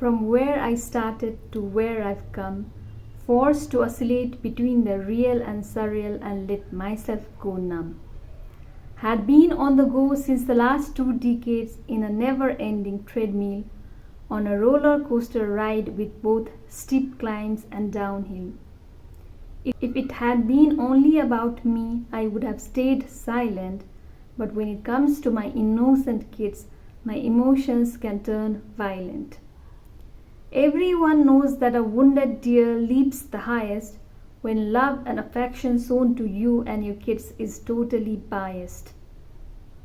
From where I started to where I've come, forced to oscillate between the real and surreal and let myself go numb. Had been on the go since the last 2 decades in a never-ending treadmill, on a roller coaster ride with both steep climbs and downhill. If it had been only about me, I would have stayed silent, but when it comes to my innocent kids, my emotions can turn violent. Everyone knows that a wounded deer leaps the highest when love and affection shown to you and your kids is totally biased.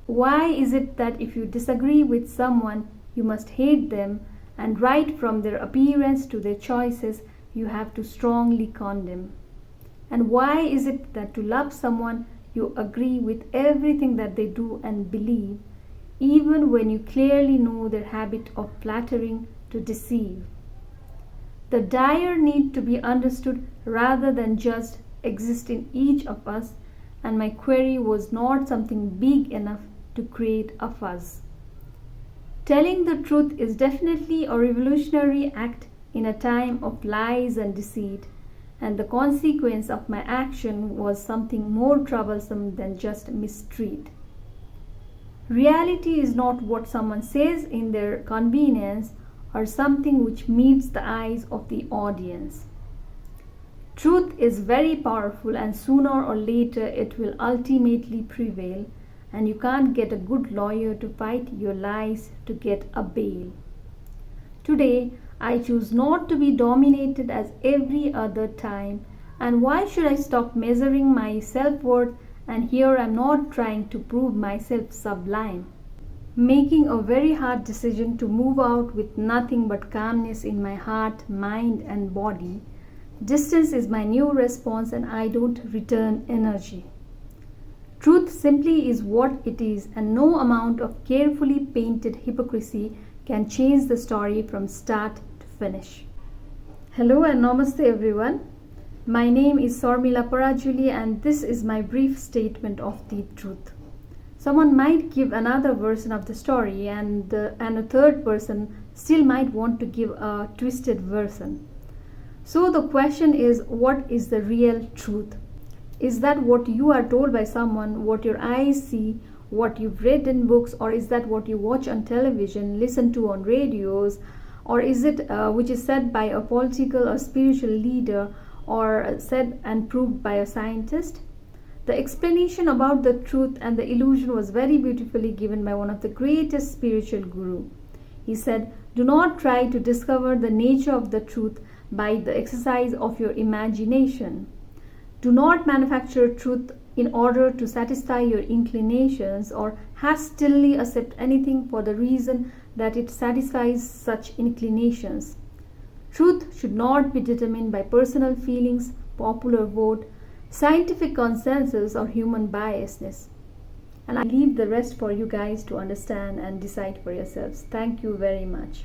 Why is it that if you disagree with someone, you must hate them, and right from their appearance to their choices, you have to strongly condemn? And why is it that to love someone, you agree with everything that they do and believe, even when you clearly know their habit of flattering to deceive? The dire need to be understood rather than judged exists in each of us, and my query was not something big enough to create a fuss. Telling the truth is definitely a revolutionary act in a time of lies and deceit, and the consequence of my action was something more troublesome than just mistreat. Reality is not what someone says in their convenience or something which meets the eyes of the audience. Truth is very powerful, and sooner or later it will ultimately prevail, and you can't get a good lawyer to fight your lies to get a bail. Today, I choose not to be dominated as every other time, and why should I stop measuring my self-worth? And here I'm not trying to prove myself sublime. Making a very hard decision to move out with nothing but calmness in my heart, mind, and body. Distance is my new response, and I don't return energy. Truth simply is what it is, and no amount of carefully painted hypocrisy can change the story from start to finish. Hello and namaste everyone. My name is Sormila Parajuli, and this is my brief statement of the truth. Someone might give another version of the story, and a third person still might want to give a twisted version. So the question is, what is the real truth? Is that what you are told by someone, what your eyes see, what you've read in books, or is that what you watch on television, listen to on radios, or is it which is said by a political or spiritual leader, or said and proved by a scientist? The explanation about the truth and the illusion was very beautifully given by one of the greatest spiritual guru. He said, "Do not try to discover the nature of the truth by the exercise of your imagination. Do not manufacture truth in order to satisfy your inclinations, or hastily accept anything for the reason that it satisfies such inclinations. Truth should not be determined by personal feelings, popular vote, scientific consensus, or human biasness." And I leave the rest for you guys to understand and decide for yourselves. Thank you very much.